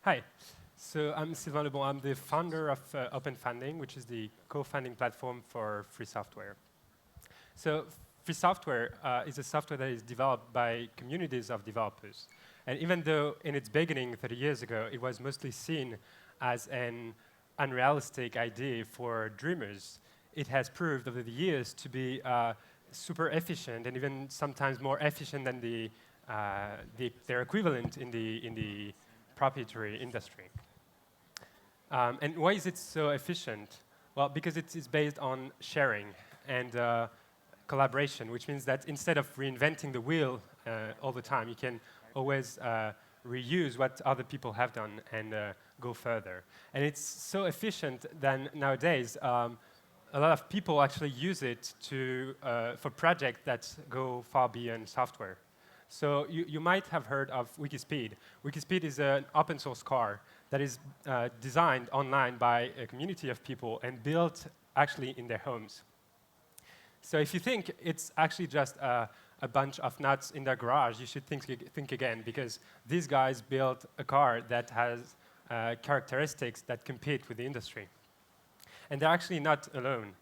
Hi. So I'm Sylvain. I'm the founder of Open Funding, which is the co-funding platform for free software. So free software is a software that is developed by communities of developers. And even though in its beginning 30 years ago, it was mostly seen as an unrealistic idea for dreamers, it has proved over the years to be super efficient and even sometimes more efficient than their equivalent in the proprietary industry. And why is it so efficient? Well, because it is based on sharing and collaboration, which means that instead of reinventing the wheel all the time, you can always reuse what other people have done and go further. And it's so efficient that nowadays a lot of people actually use it for projects that go far beyond software. So you might have heard of Wikispeed. Wikispeed is an open source car that is designed online by a community of people and built actually in their homes. So if you think it's actually just a bunch of nuts in their garage, you should think again, because these guys built a car that has characteristics that compete with the industry. And they're actually not alone.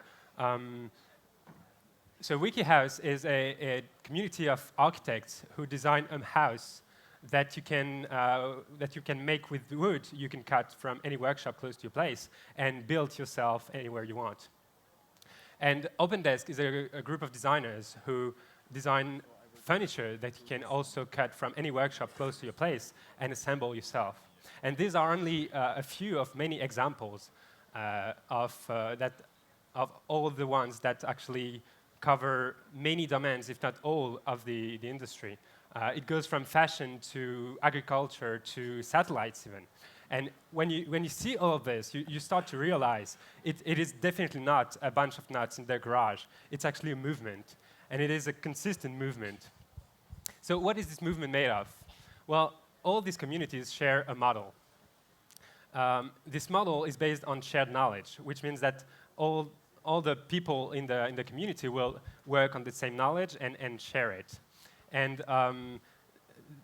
So WikiHouse is a community of architects who design a house that you can make with wood you can cut from any workshop close to your place and build yourself anywhere you want. And OpenDesk is a group of designers who design furniture that you can also cut from any workshop close to your place and assemble yourself. And these are only a few of many examples of all the ones that actually cover many domains, if not all, of the industry. It goes from fashion to agriculture to satellites even. And when you see all of this, you start to realize it is definitely not a bunch of nuts in their garage. It's actually a movement, and it is a consistent movement. So what is this movement made of? Well, all these communities share a model. This model is based on shared knowledge, which means that all the people in the community will work on the same knowledge and share it. And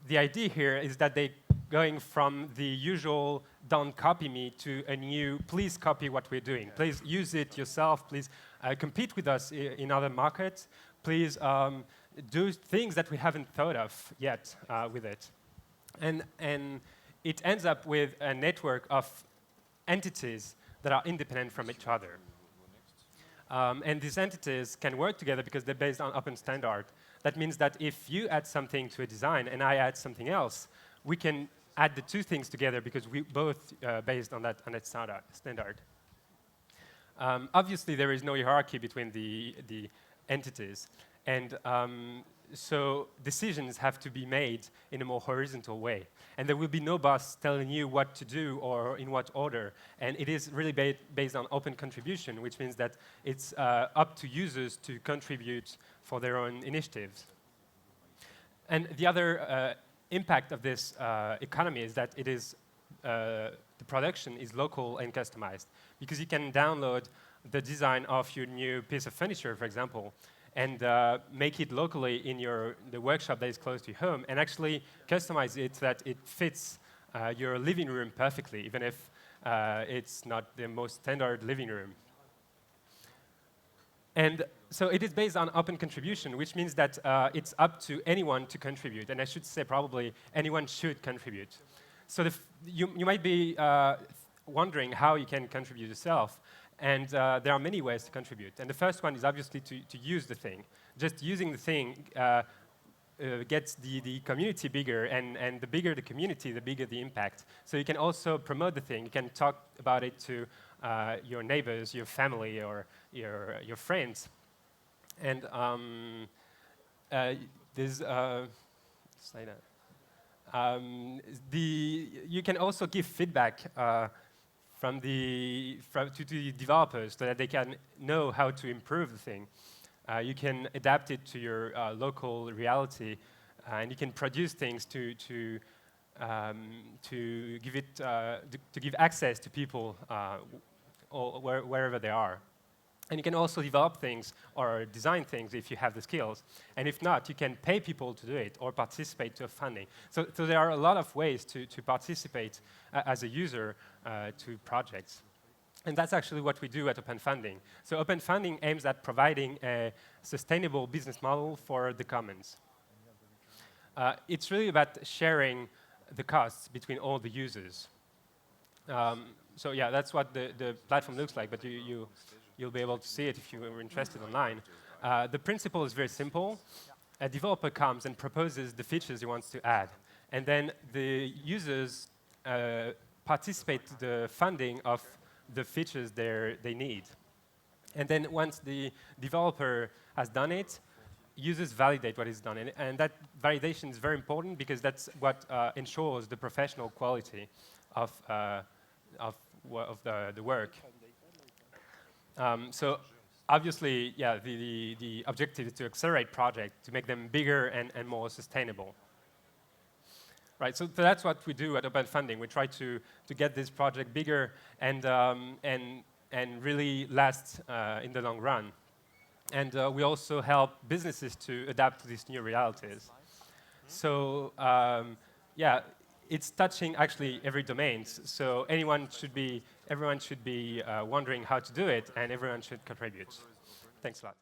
the idea here is that they're going from the usual don't copy me to a new please copy what we're doing. Please use it yourself. Please compete with us in other markets. Please do things that we haven't thought of yet with it. And it ends up with a network of entities that are independent from each other. And these entities can work together because they're based on open standard. That means that if you add something to a design and I add something else, we can add the two things together because we both based on that standard. Obviously, there is no hierarchy between the entities. And so decisions have to be made in a more horizontal way. And there will be no boss telling you what to do or in what order. And it is really based on open contribution, which means that it's up to users to contribute for their own initiatives. And the other impact of this economy is that it is the production is local and customized, because you can download the design of your new piece of furniture, for example, and make it locally in the workshop that is close to your home, and actually customize it so that it fits your living room perfectly, even if it's not the most standard living room. And so it is based on open contribution, which means that it's up to anyone to contribute, and I should say probably anyone should contribute. So you might be wondering how you can contribute yourself. And there are many ways to contribute. And the first one is obviously to use the thing. Just using the thing gets the community bigger, and the bigger the community, the bigger the impact. So you can also promote the thing. You can talk about it to your neighbors, your family, or your friends. And there's slide out. You can also give feedback to the developers so that they can know how to improve the thing. You can adapt it to your local reality, and you can produce things to give access to people wherever they are. And you can also develop things or design things if you have the skills. And if not, you can pay people to do it or participate to funding. So there are a lot of ways to participate as a user to projects. And that's actually what we do at Open Funding. So Open Funding aims at providing a sustainable business model for the commons. It's really about sharing the costs between all the users. So yeah, that's what the platform looks like, but you'll be able to see it if you are interested online. The principle is very simple. A developer comes and proposes the features he wants to add, and then the users participate to the funding of the features they need. And then once the developer has done it, users validate what is done. And that validation is very important because that's what ensures the professional quality of the work. So obviously, yeah, the objective is to accelerate projects, to make them bigger and more sustainable. Right, so that's what we do at Open Funding. We try to get this project bigger and really last in the long run. And we also help businesses to adapt to these new realities. So yeah, it's touching actually every domain. So everyone should be wondering how to do it, and everyone should contribute. Thanks a lot.